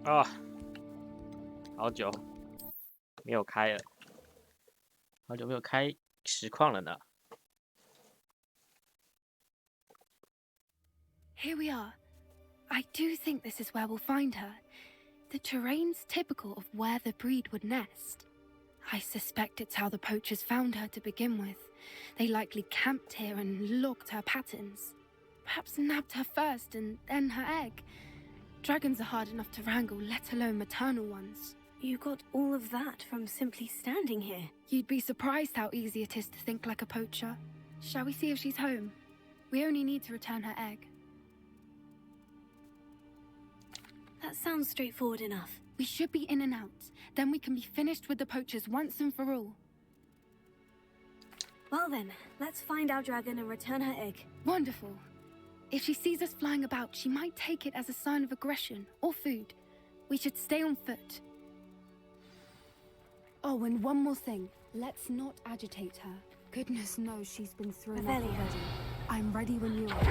啊，好久没有开了，好久没有开实况了呢。Here we are. I do think this is where we'll find her. The terrain's typical of where the breed would nest. I suspect it's how the poachers found her to begin with. They likely camped here and logged her patterns. Perhaps nabbed her first and then her egg. Dragons are hard enough to wrangle, let alone maternal ones. You got all of that from simply standing here. You'd be surprised how easy it is to think like a poacher. Shall we see if she's home? We only need to return her egg. That sounds straightforward enough. We should be in and out. Then we can be finished with the poachers once and for all. Well then, let's find our dragon and return her egg. Wonderful. If she sees us flying about, she might take it as a sign of aggression or food. We should stay on foot. Oh, and one more thing. Let's not agitate her. Goodness knows she's been through enough already. I'm ready when you are.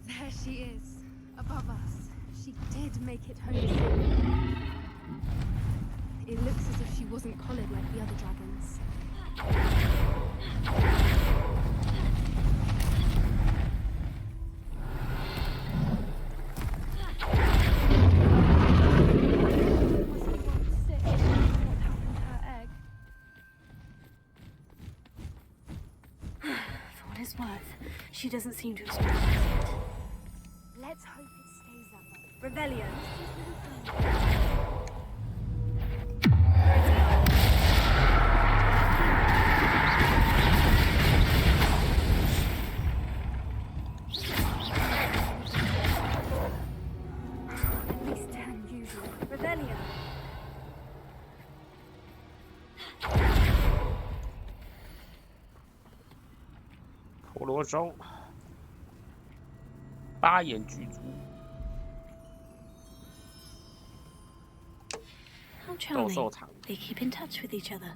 There she is, above us. She did make it home safe. It looks as if she wasn't collared like the other dragons. For what it's worth, she doesn't seem to expect us yet. Let's hope it stays that way. Revelio. At least 10 usually. Revelio. 陀螺兽八眼巨蛛 How 斗 charming. 兽场 They keep in touch with each other.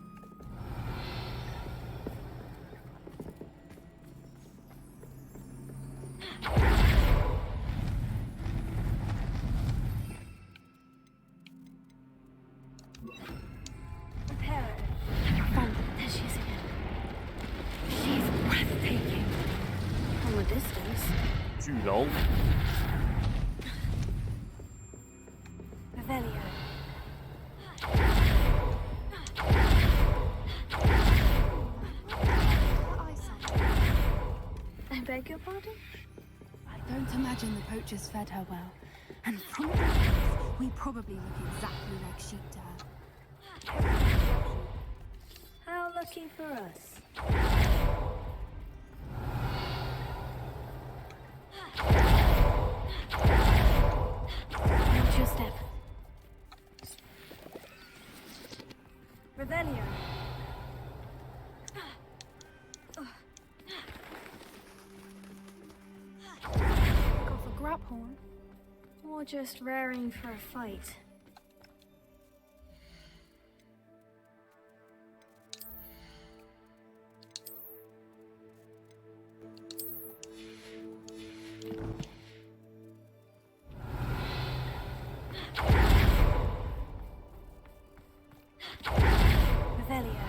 Prepare. There she is again. She's breathtaking. From a distance. 巨龙 Revelio. I beg your pardon? I don't imagine the poachers fed her well. And from the looks, we probably look exactly like sheep to her. How lucky for us. Watch your step. Revelio. Got for Graphorn. Or just raring for a fight. Revelio.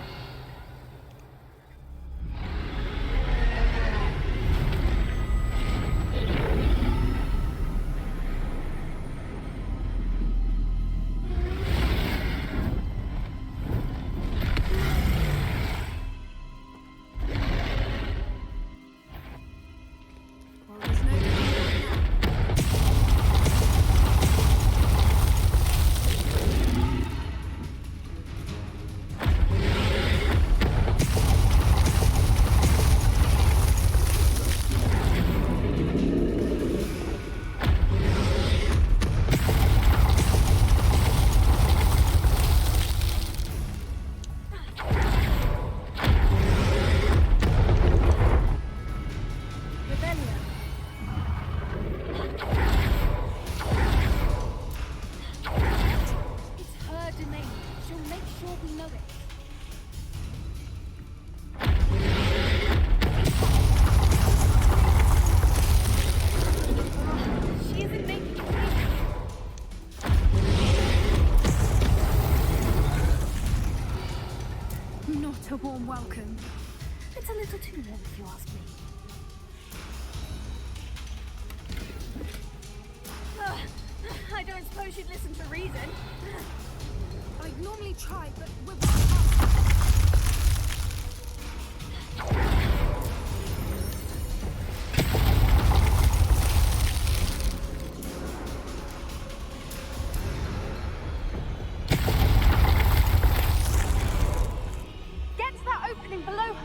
warm welcome. It's a little too warm if you ask me. I don't suppose you'd listen to reason. I'd normally try, but we're... Get to that opening below her.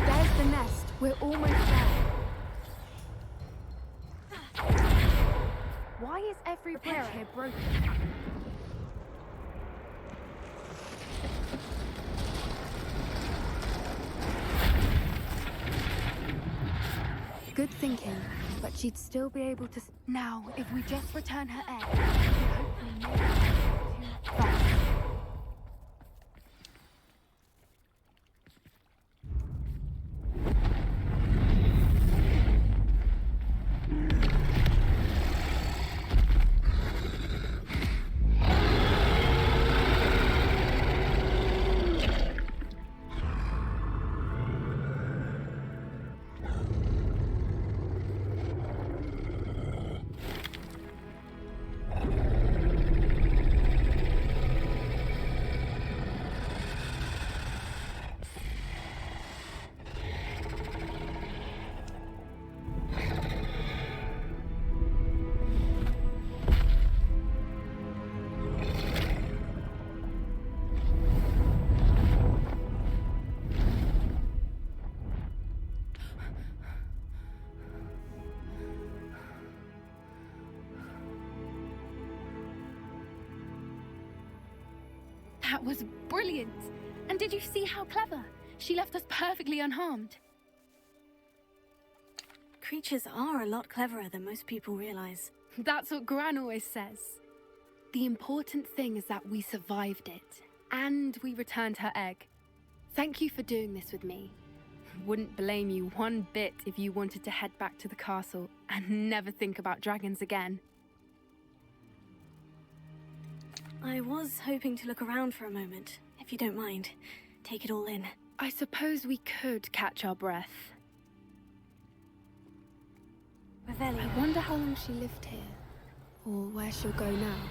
There's the nest. We're almost there. Why is every bridge here broken? Good thinking, but she'd still be able to... Now, if we just return her egg, we can hopefully make it too fast. That was brilliant! And did you see how clever? She left us perfectly unharmed. Creatures are a lot cleverer than most people realize. That's what Gran always says. The important thing is that we survived it, and we returned her egg. Thank you for doing this with me. Wouldn't blame you one bit if you wanted to head back to the castle and never think about dragons again. I was hoping to look around for a moment, if you don't mind. Take it all in. I suppose we could catch our breath. Revelio. I wonder how long she lived here, or where she'll go now.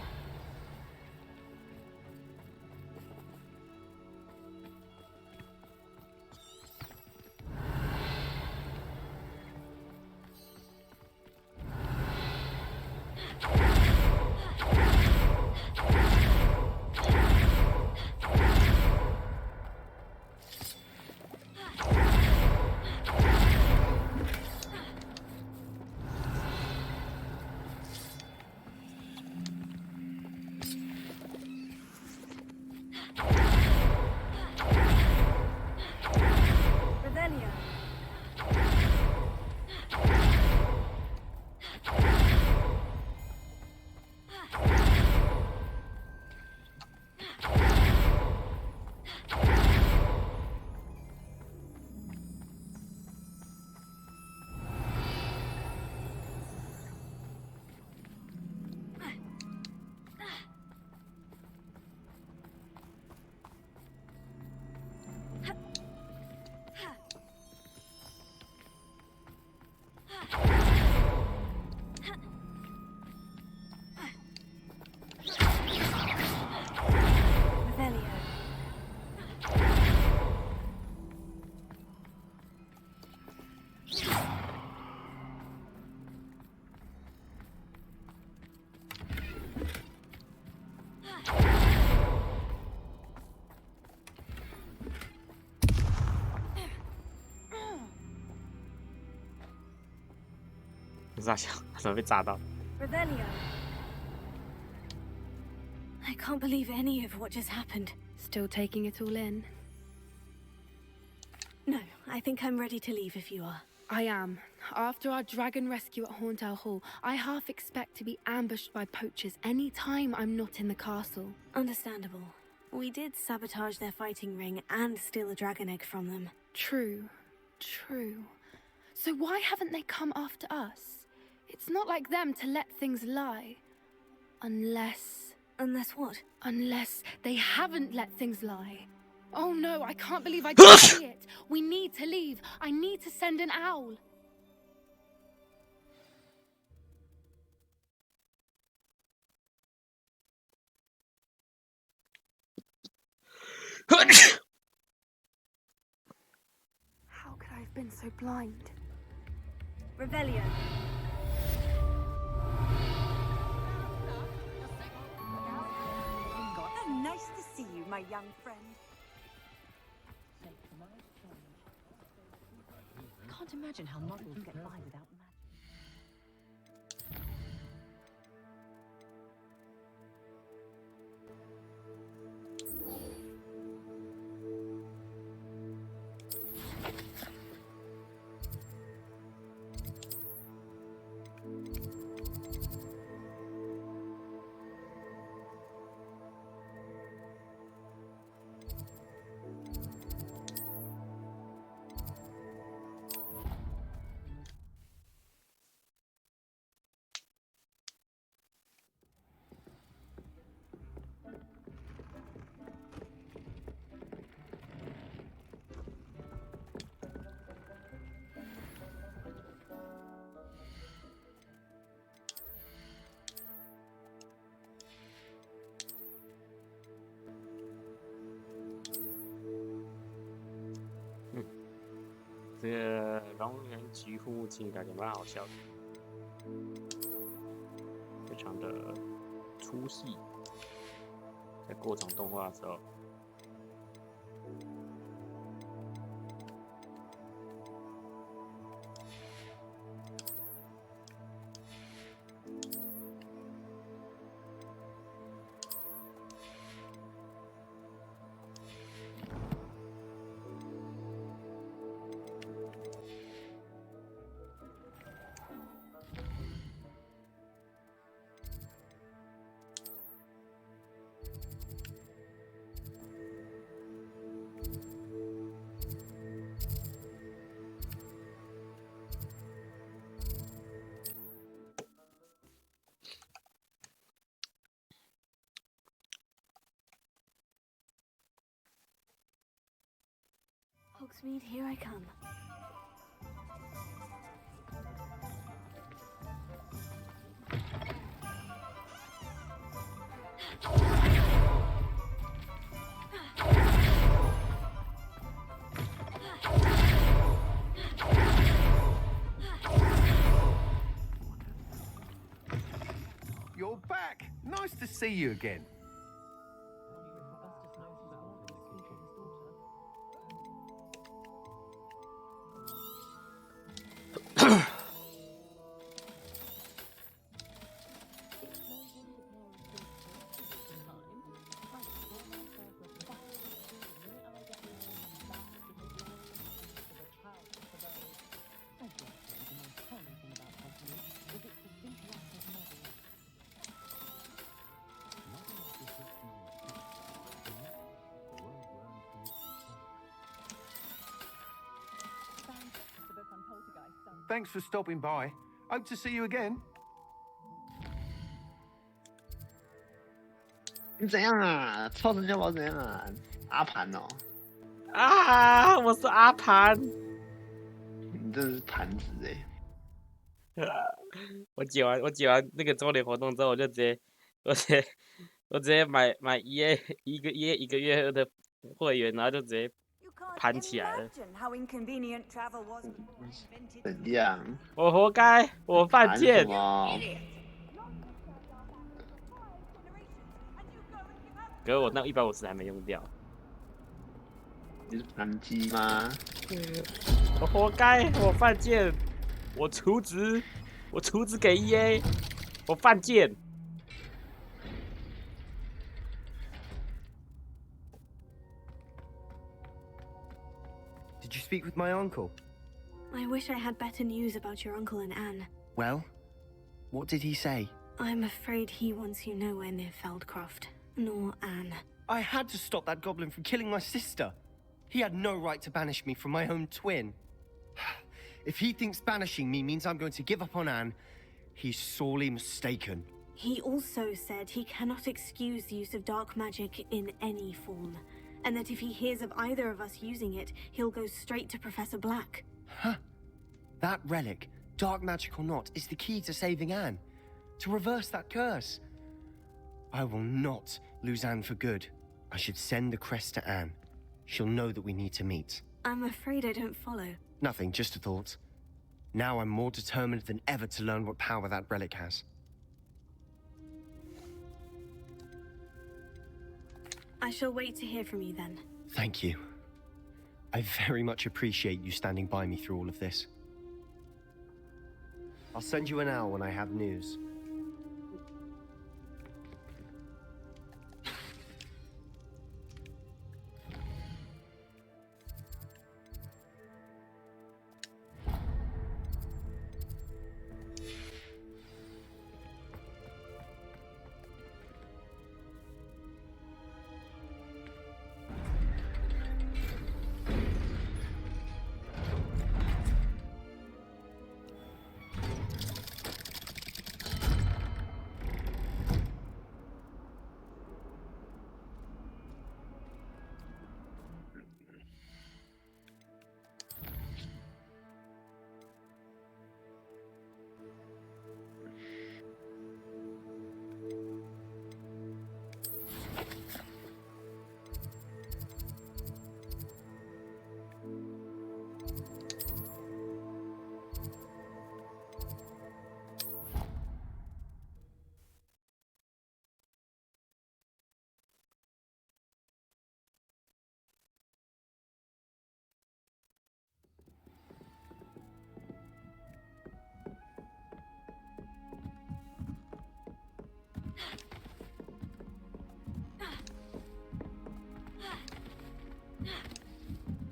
傻笑，怎么被炸到？ Revelio. I can't believe any of what just happened. Still taking it all in? No, I think I'm ready to leave if you are. I am. After our dragon rescue at Hauntel Hall, I half expect to be ambushed by poachers any time I'm not in the castle. Understandable. We did sabotage their fighting ring and steal a dragon egg from them. True. So why haven't they come after us? It's not like them to let things lie. Unless what? Unless they haven't let things lie. Oh no, I can't believe I didn't see it. We need to leave. I need to send an owl. How could I have been so blind? Revelio. Oh, nice to see you, my young friend. Can't imagine how muggles get by without magic.这个龙人几乎听感觉蛮好笑的，非常的出戏，在过场动画的时候。Hogsmeade, here I come. You're back! Nice to see you again. Thanks for stopping by. Hope to see you again. 你怎样啊？超神教宝怎样啊？阿盘哦，啊！我是阿盘，你这是盘子哎！我解完那个周年活动之后，我直接买一个月的会员，然后就直接盘起来了。怎样？我活该，我犯贱。可是我那150还没用掉。你是盘机吗？我活该，我犯贱，我储值给 EA， 我犯贱。Did you speak with my uncle? I wish I had better news about your uncle and Anne. Well, what did he say? I'm afraid he wants you nowhere near Feldcroft, nor Anne. I had to stop that goblin from killing my sister. He had no right to banish me from my own twin. If he thinks banishing me means I'm going to give up on Anne, he's sorely mistaken. He also said he cannot excuse the use of dark magic in any form, and that if he hears of either of us using it, he'll go straight to Professor Black. Huh. That relic, dark magic or not, is the key to saving Anne. To reverse that curse. I will not lose Anne for good. I should send the crest to Anne. She'll know that we need to meet. I'm afraid I don't follow. Nothing, just a thought. Now I'm more determined than ever to learn what power that relic has. I shall wait to hear from you then. Thank you. I very much appreciate you standing by me through all of this. I'll send you an owl when I have news.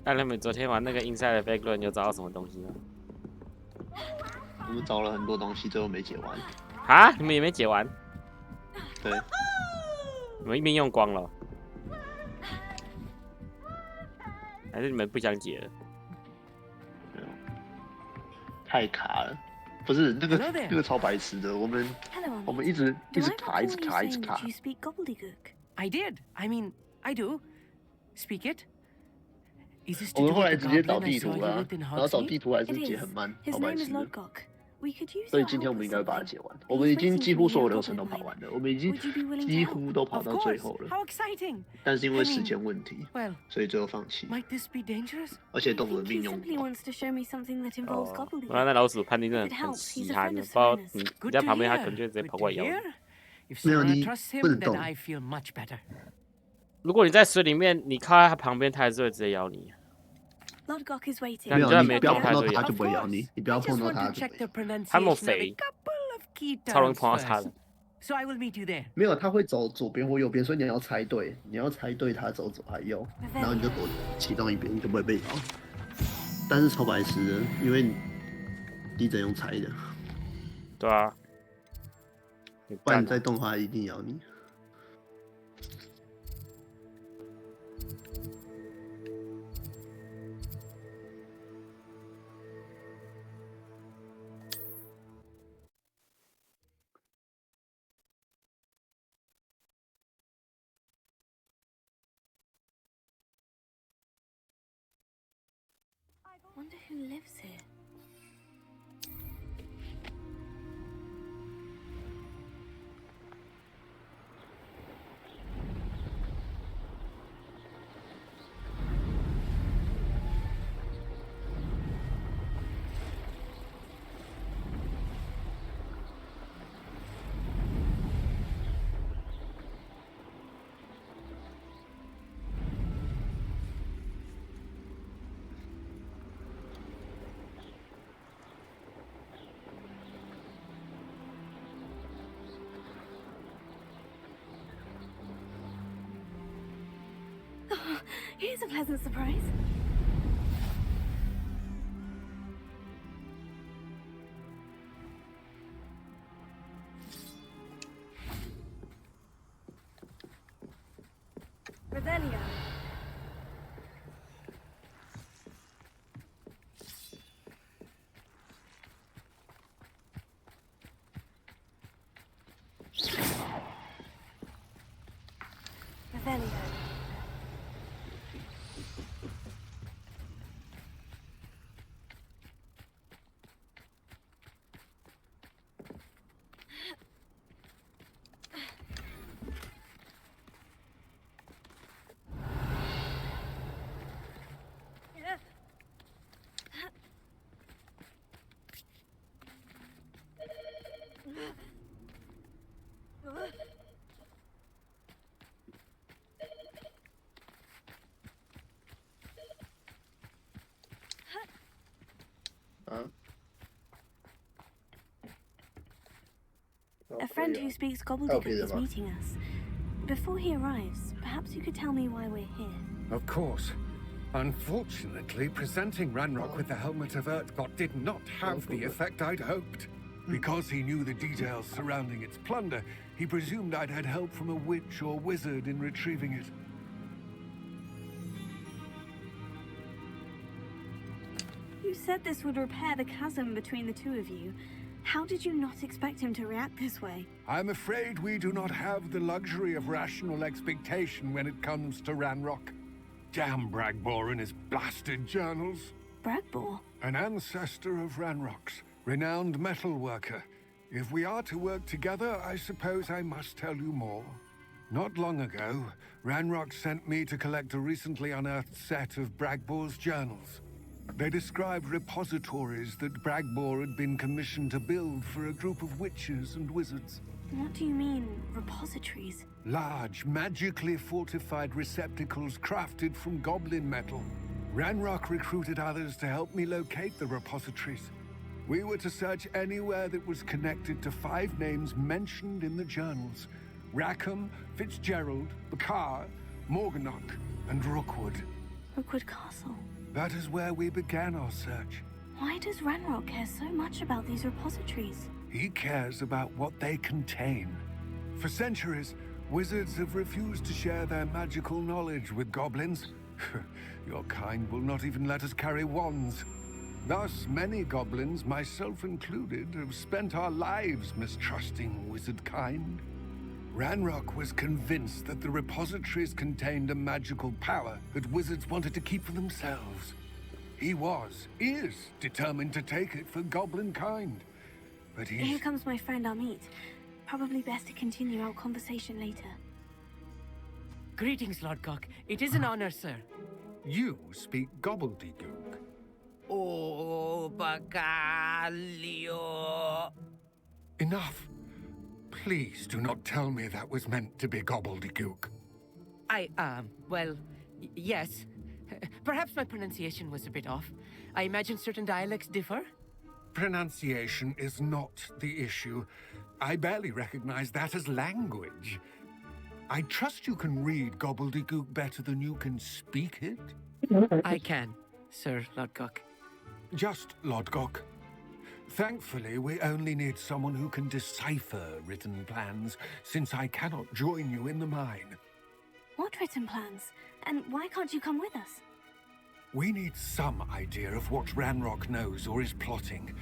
那你们昨天玩那个 Inside the Backroom 有找到什么东西吗？我们找了很多东西，最后没解完。啊，你们也没解完？对，你们一边用光了，还是你们不想解了？没有，太卡了。不是那个超白痴的，我们 Hello, 一直 Do I 卡，一 recall 直 you 卡，一直 saying 卡 that。you speak gobbledygook? I did. I mean, I do. Speak it. Is this 我 to 们 do 后来 with 直 the 接找 goblin I 地 saw 图 you 了， with in 然后找 Hogsmeade? 地图还 It 是解 is. 很慢， His 超白 name 痴 is 的。 Lodgok. We could use 所以 your 今天 help 我们 with 应该把它 something. 解完。 He's 我们已经 waiting 几 to 乎 meet 所有 your 流程都 goblin 跑 mine. 完了，我们已经 Would you be willing 几 to 乎 help? 都跑 Of 到最 course. 后了， How exciting. 但是因为 I 时 mean, 间问题， well, 所以最后放弃。 might this be dangerous? 而且 I 动物的 think 命 he 用不 simply 到。 wants to show me something that involves 哦， gobbledygook. 那老鼠判定真 If 的 it 很 helps, he's 稀 a 罕 friend 的， of 不知道 Serena's. 你 Good 在 to 旁边，他 hear. 可能就直接 Good 跑 to 过来咬你。 hear. If 没有 Serena 你 trusts 不 him, 能 then 动。 I feel much better. 如果你在水里面，你靠在它旁边，它还是会直接咬你。 Lodgok is waiting. 那没有，你就算没你不要动它就咬碰到它就 Of 不会咬 course. 你，你不要 I 碰 just 到 want 它 to 就 check 不 the 会咬。它那么 pronunciation of a 肥， couple of key 超容易 terms 碰到它 first. 的。So I will meet you there. 没有，它会走左边或右边，所以你要猜对，你要猜对它走左还右，然后你就躲其中一边，你就不会被咬。但是超白痴的，因为你只能用猜的，对啊，你不然你干啊再动它一定咬你。Wonder who lives here. Oh, here's a pleasant surprise. Revelio. Revelio. A friend who speaks gobbledygook is meeting us. Before he arrives, perhaps you could tell me why we're here. Of course. Unfortunately, presenting Ranrock with the Helmet of Urtkot did not have the effect I'd hoped. Because he knew the details surrounding its plunder, he presumed I'd had help from a witch or wizard in retrieving it. You said this would repair the chasm between the two of you. How did you not expect him to react this way? I'm afraid we do not have the luxury of rational expectation when it comes to Ranrock. Damn Bragbor and his blasted journals. Bragbor? An ancestor of Ranrock's, renowned metal worker. If we are to work together, I suppose I must tell you more. Not long ago, Ranrock sent me to collect a recently unearthed set of Bragbor's journals. They described repositories that Bragbor had been commissioned to build for a group of witches and wizards. What do you mean, repositories? Large, magically fortified receptacles crafted from goblin metal. Ranrock recruited others to help me locate the repositories. We were to search anywhere that was connected to 5 names mentioned in the journals: Rackham, Fitzgerald, Bakar, Morganach, and Rookwood. Rookwood Castle. That is where we began our search. Why does Ranrock care so much about these repositories? He cares about what they contain. For centuries, wizards have refused to share their magical knowledge with goblins. Your kind will not even let us carry wands. Thus, many goblins, myself included, have spent our lives mistrusting wizard kind. Ranrock was convinced that the repositories contained a magical power that wizards wanted to keep for themselves. He is determined to take it for goblin kind. But Here comes my friend Amit. Probably best to continue our conversation later. Greetings, Lord Cock. It is an honor, sir. You speak gobbledygook. Oh, Bacalio. Enough. Please do not tell me that was meant to be gobbledygook. Well, yes. Perhaps my pronunciation was a bit off. I imagine certain dialects differ. Pronunciation is not the issue. I barely recognize that as language. I trust you can read gobbledygook better than you can speak it? I can, Sir Lodgok. Just Lodgok. Thankfully, we only need someone who can decipher written plans, since I cannot join you in the mine. What written plans? And why can't you come with us? We need some idea of what Ranrock knows or is plotting.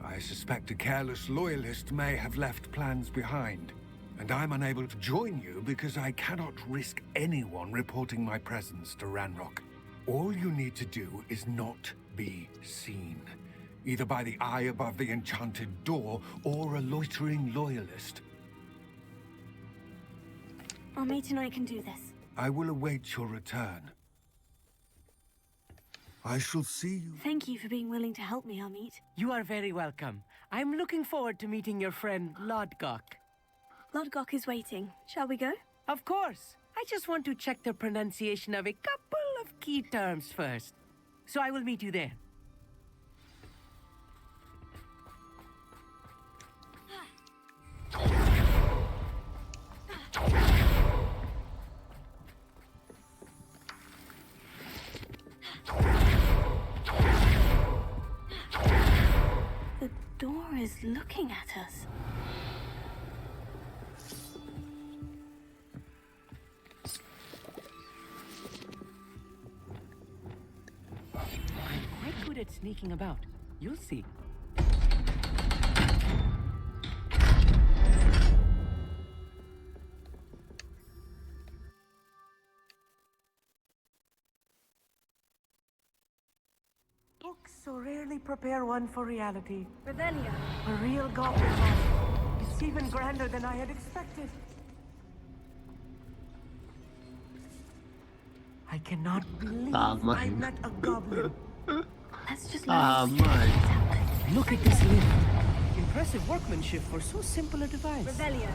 I suspect a careless loyalist may have left plans behind. And I'm unable to join you because I cannot risk anyone reporting my presence to Ranrock. All you need to do is not be seen. Either by the eye above the enchanted door, or a loitering loyalist. Amit and I can do this. I will await your return. I shall see you. Thank you for being willing to help me, Amit. You are very welcome. I'm looking forward to meeting your friend, Lodgok. Lodgok is waiting. Shall we go? Of course. I just want to check the pronunciation of a couple of key terms first. So I will meet you there. The door is looking at us. good at sneaking about. You'll see. Books so rarely prepare one for reality. Revelio. A real goblin mine. It's even grander than I had expected. I cannot believe I met a goblin. Let's just Look at this lift. Impressive workmanship for so simple a device. Revelio.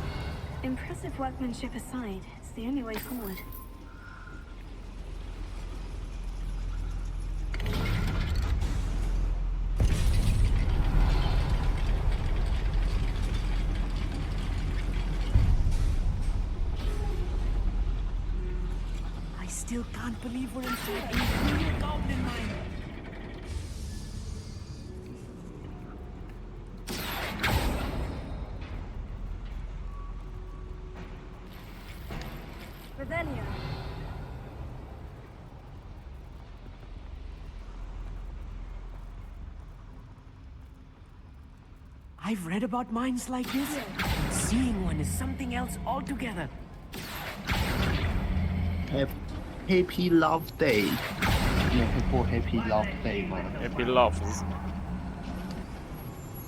Impressive workmanship aside, it's the only way forward. I still can't believe we're inside a real goblin mine. Revelio. I've read about mines like this. Seeing one is something else altogether. Happy Love Day， 你有听过 Happy Love Day 吗 ？Happy Love。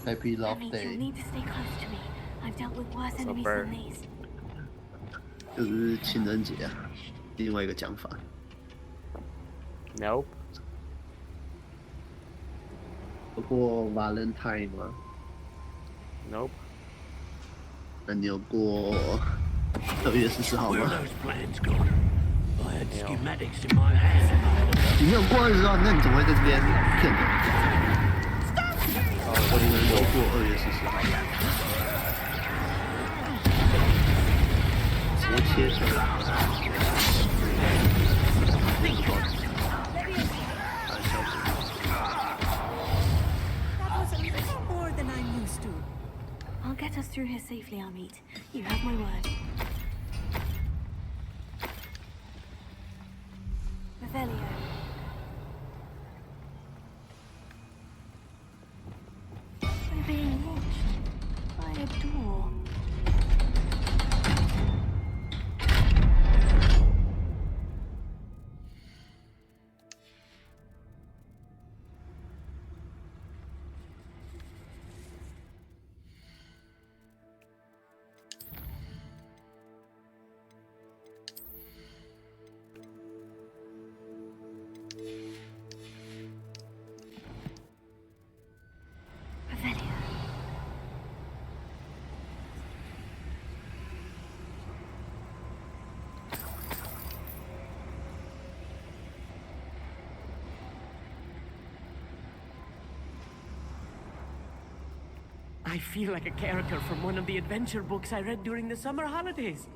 Happy Love Amit, Day you'll need to stay close to me. I've dealt with worse enemies than these. 就是情人节啊，另外一个讲法。 Nope。有过 Valentine 吗 ？Nope。那你有过2月14号吗？你没有过20号，那你怎么会在这边骗人？我可能有过2月14号，直接切出来。I'll get us through here safely, Amit. You have my word. Revelio. We're being watched by a door. I feel like a character from one of the adventure books I read during the summer holidays.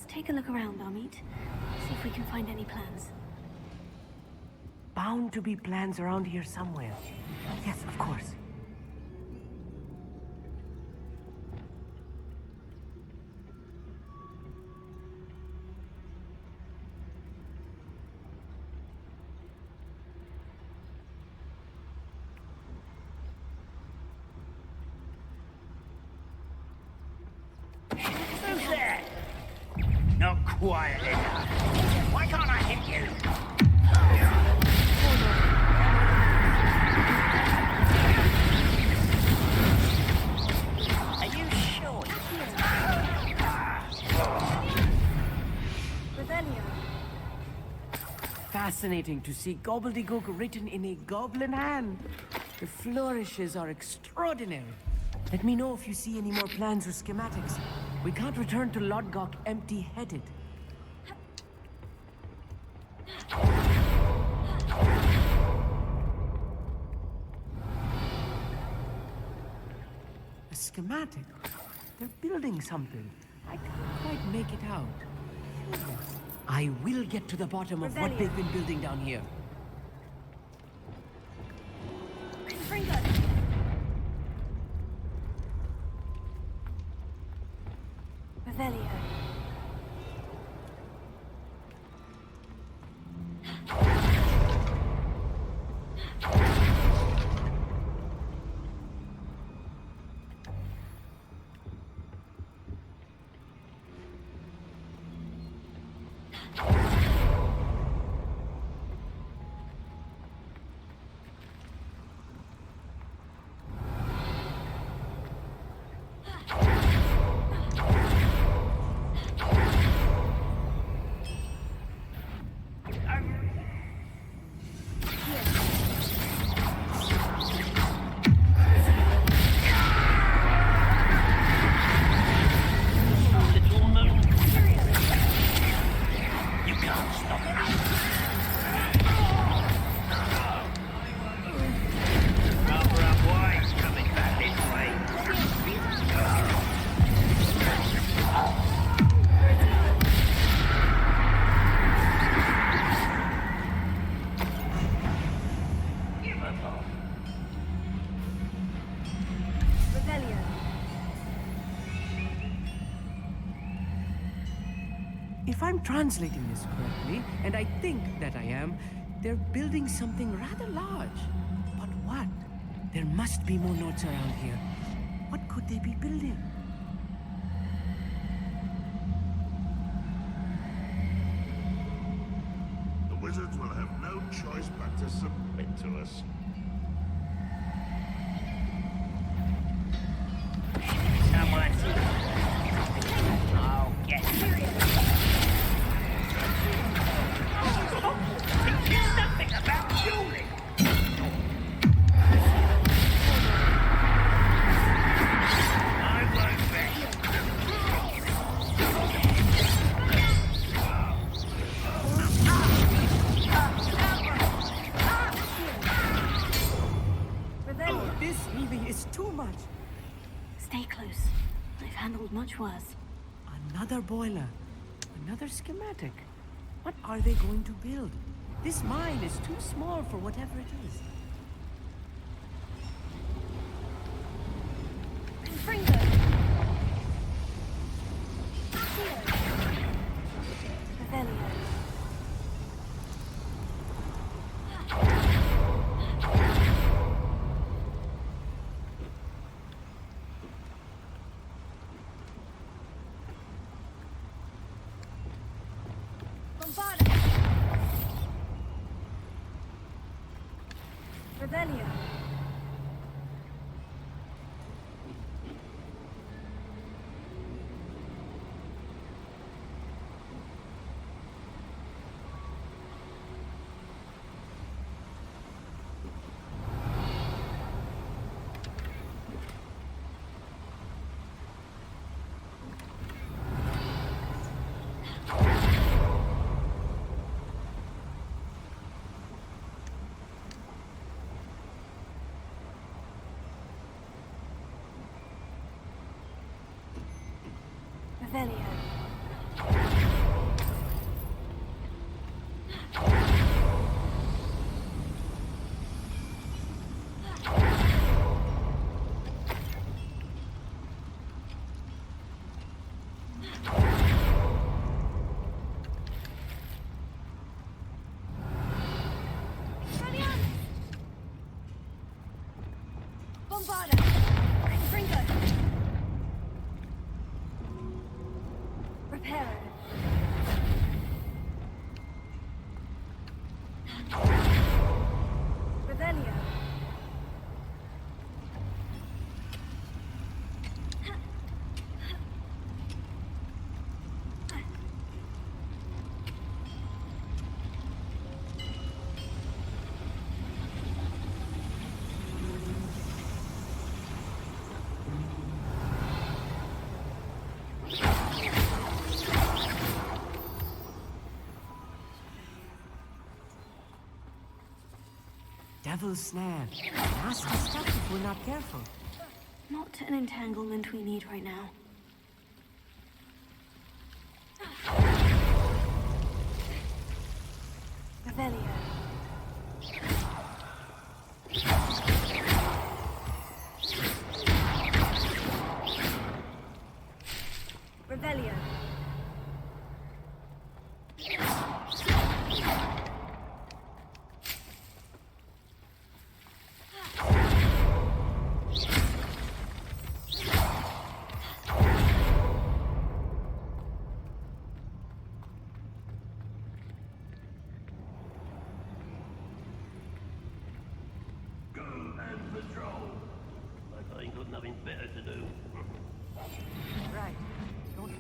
Take a look around, Amit. See if we can find any plans. Bound to be plans around here somewhere. Yes, of course. Not quiet enough. Why can't I hit you? Are you sure? Revelio. fascinating to see gobbledygook written in a goblin hand. The flourishes are extraordinary. Let me know if you see any more plans or schematics. We can't return to Lodgok empty-headed. A schematic? They're building something. I can't quite make it out. I will get to the bottom of what they've been building down here. Revelio. If I'm translating this correctly, and I think that I am, they're building something rather large. But what? There must be more notes around here. What could they be building? The wizards will have no choice but to submit to us. Someone. Oh, get There's nothing about dueling. I won't Oh, this really is too much. Stay close. I've handled much worse. Another boiler. Another schematic. What are they going to build? This mine is too small for whatever it is. Revelio. Bombarda! Fringo! Reparo! Revelio! devil's snare. Nasty stuff if we're not careful. Not an entanglement we need right now. Revelio. Revelio. Right. Don't push.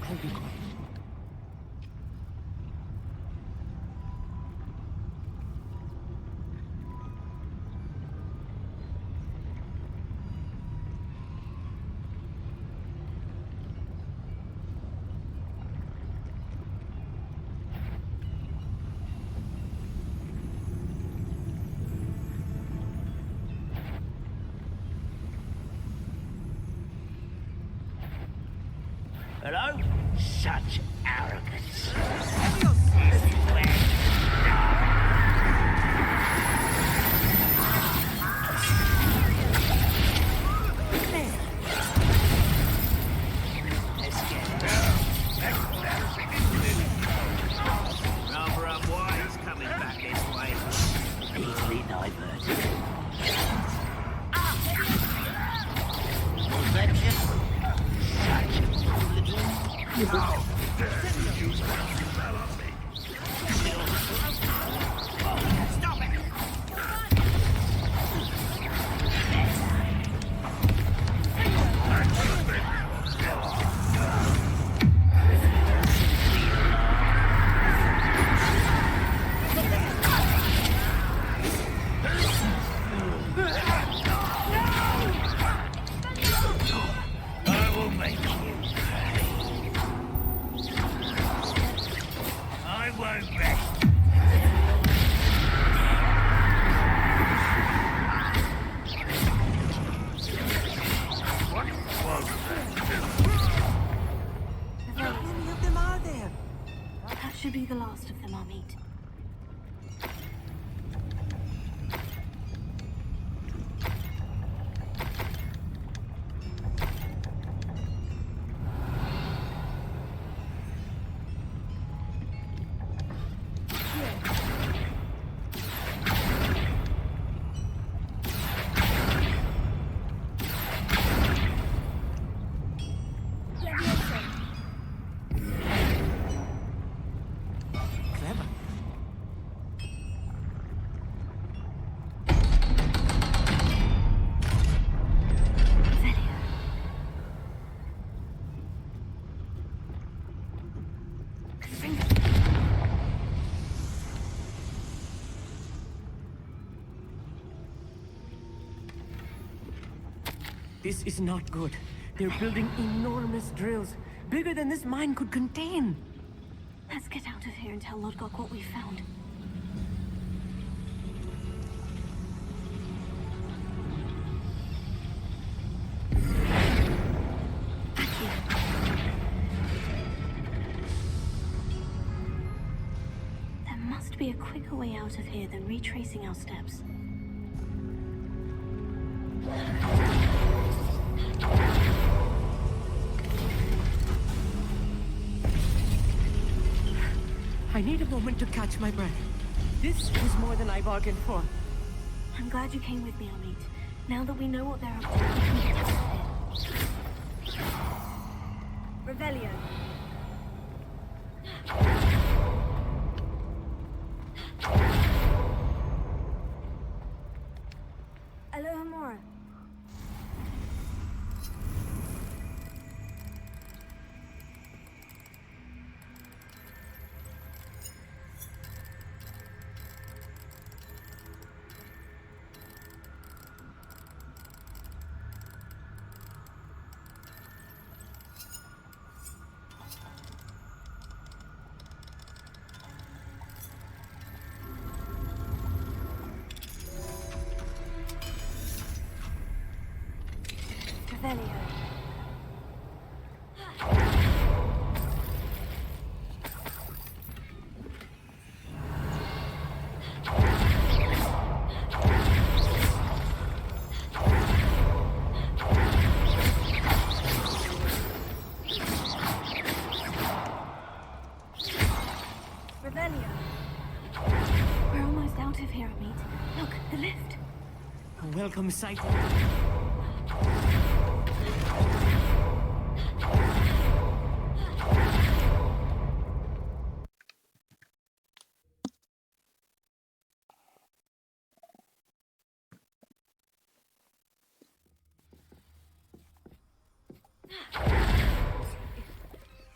I'll be quiet. Hello? Such arrogance. Rather unwise coming back this way. Easily diverted. Protection. How dare you use that spell on me? Stop it! I will make you pay. I won't rest. What was How many of them are there? That should be the last of them I'll meet. Clever. This is not good. They're building enormous drills, bigger than this mine could contain. Let's get out of here and tell Lodgok what we found. Back here. There must be a quick a way out of here than retracing our steps. I need a moment to catch my breath. This was more than I bargained for. I'm glad you came with me, Amit. Now that we know what they're up to, we can get out of here. Revelio. Alohomora. Revelio. Revelio. We're almost out of here, Amit. Look, the lift. A welcome sight.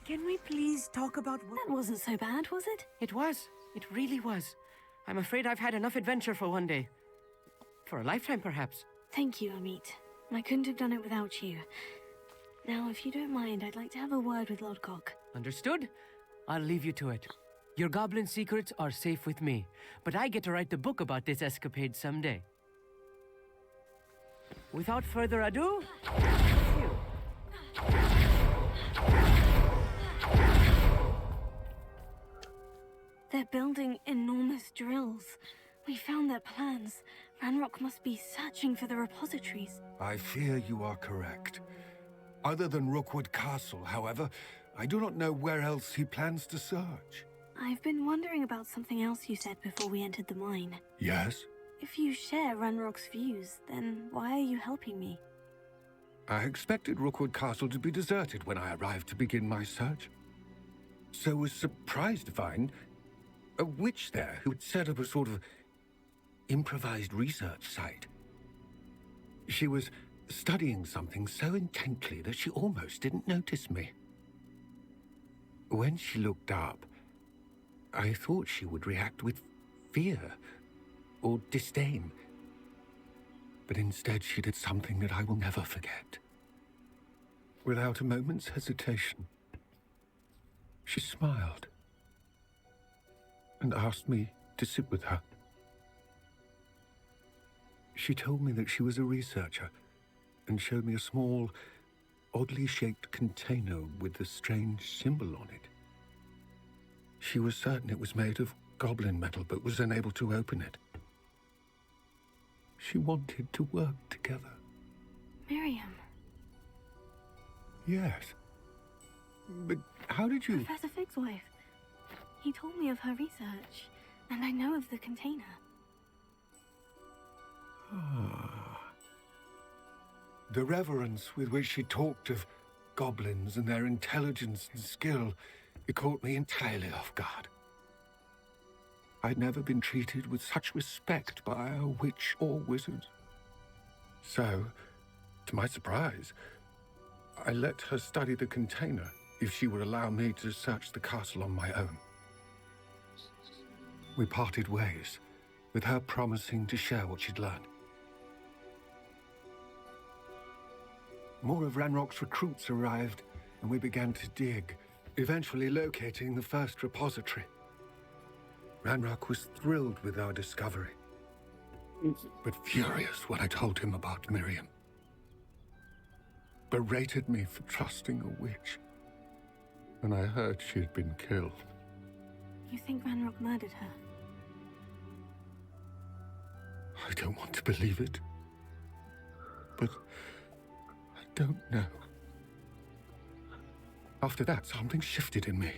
Can we please talk about what... That wasn't so bad, was it? It was. It really was. I'm afraid I've had enough adventure for one day. For a lifetime, perhaps. Thank you, Amit. I couldn't have done it without you. Now, if you don't mind, I'd like to have a word with Lodgok. Understood? I'll leave you to it. Your goblin secrets are safe with me, but I get to write the book about this escapade someday. Without further ado, it's you. They're building enormous drills. We found their plans. Ranrock must be searching for the repositories. I fear you are correct. Other than Rookwood Castle, however, I do not know where else he plans to search. I've been wondering about something else you said before we entered the mine. Yes? If you share Ranrock's views, then why are you helping me? I expected Rookwood Castle to be deserted when I arrived to begin my search. So was surprised to find a witch there who had set up a sort of improvised research site. She was studying something so intently that she almost didn't notice me. When she looked up, I thought she would react with fear or disdain. But instead she did something that I will never forget. Without a moment's hesitation, she smiled and asked me to sit with her. She told me that she was a researcher and showed me a small, oddly shaped container with a strange symbol on it. She was certain it was made of goblin metal, but was unable to open it. She wanted to work together. Miriam. Yes. But how did you... Professor Fig's wife. He told me of her research, and I know of the container. The reverence with which she talked of goblins and their intelligence and skill, it caught me entirely off guard. I'd never been treated with such respect by a witch or wizard. So, to my surprise, I let her study the container if she would allow me to search the castle on my own. We parted ways, with her promising to share what she'd learned. More of Ranrock's recruits arrived, and we began to dig, eventually locating the first repository. Ranrock was thrilled with our discovery, but furious when I told him about Miriam. Berated me for trusting a witch, and I heard she had been killed. You think Ranrock murdered her? I don't want to believe it, but I don't know. After that, something shifted in me.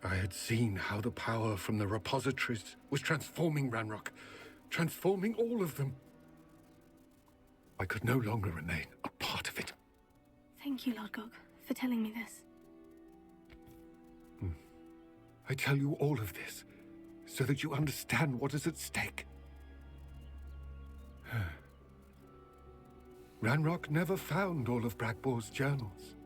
I had seen how the power from the repositories was transforming Ranrock, transforming all of them. I could no longer remain a part of it. Thank you, Lord Gog, for telling me this. I tell you all of this so that you understand what is at stake. Ranrock never found all of Bragbor's journals,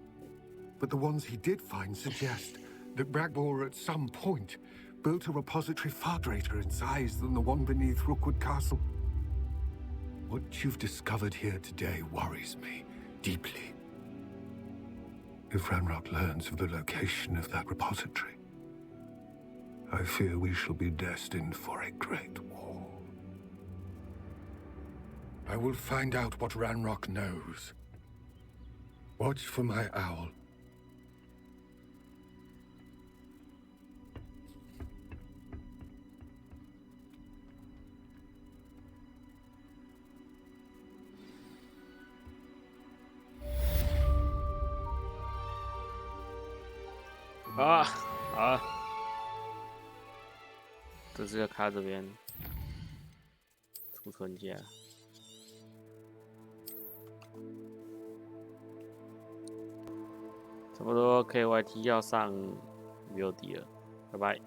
but the ones he did find suggest that Bragbor at some point built a repository far greater in size than the one beneath Rookwood Castle. What you've discovered here today worries me deeply. If Ranrock learns of the location of that repository, I fear we shall be destined for a great war. I will find out what Ranrock knows. Watch for my owl.这是要卡这边储存架，差不多 KYT 要上 VOD 了，拜拜。